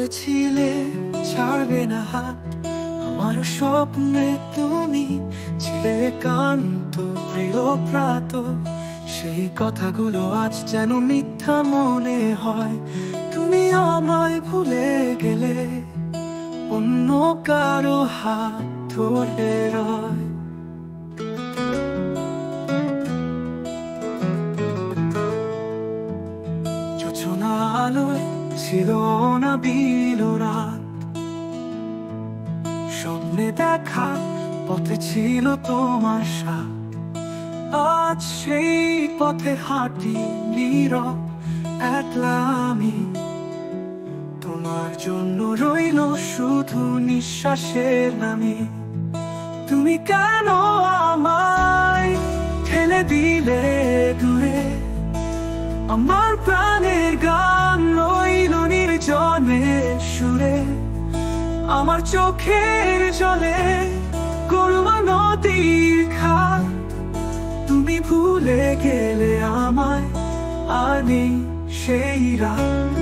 বলেছিলে ছাড়বে না হাত, আমার স্বপ্নে তুমি ছিলে একান্ত প্রিয় প্রাত। সেই কথাগুলো আজ যেন মিথ্যা মনে হয়। তুমি আমায় ভুলে গেলে, অন্য কারো হাত ধরে রয়। যোজনা আলোয় ছিল না বিলো রাত, স্বপ্নে দেখা পথে ছিল তোমার সাথ। আজ সেই পথে হাঁটি নীরব একলা আমি, তোমার জন্য রইল শুধু নিঃশ্বাসের নামে। তুমি কেন আমায় ঠেলে দিলে দূরে, আমার প্রাণের গান রইল নির্জনে সুরে। আমার চোখের জলে করুণা নদীর খাত, তুমি ভুলে গেলে আমায় আর নেই সেই রাত।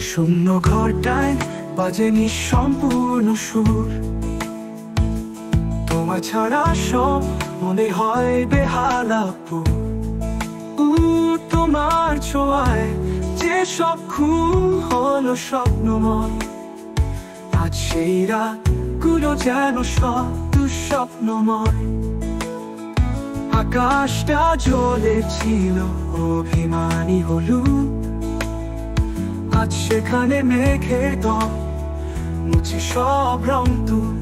শূন্য ঘরটায় বাজে নিঃসম্পূর্ণ সুর, তোমার ছাড়া সব মনে হয় বেহালাপুর। তোমার ছোঁয়ায় যে সব ঘুম হলো স্বপ্নময়, আজ সেই রাতগুলো যেন সব দুঃস্বপ্নময়। আকাশটা জ্বলেছিল অভিমানী হলুদ, আজ সেখানে মেঘের দল মুছে সব রং তুল।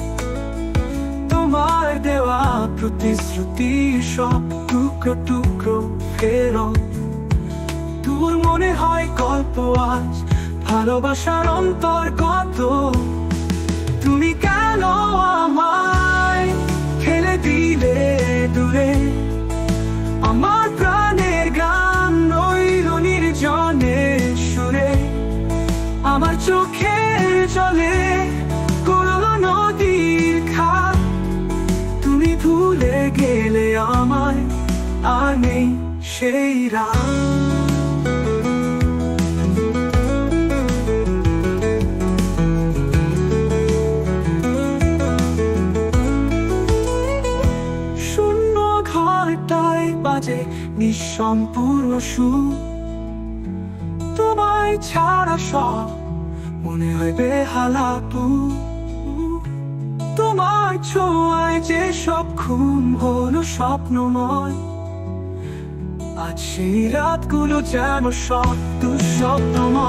তোমার দেওয়া প্রতিশ্রুতি সব টুকরো টুকরো ফেরত। তোর মনে হয় গল্প আজ ভালোবাসার অন্তর্গত। তুমি কেন আমায় ফেলে দিলে দূরে, আমার প্রাণের গান রইল নির্জনে সুরে। আমার চোখের জলে করুণা নদীর খাত, তুমি ভুলে গেলে আমায় আর নেই সেই রাত। শূন্য ঘরটায় বাজে নিঃসম্পূর্ণ সুর, তোমায় ছাড়া সব মনে হয় বেহালাপুর। তোমার ছোঁয়ায় যে সব ঘুম হলো স্বপ্নময়, আজ সেই রাতগুলো যেন সব দুঃস্বপ্নময়।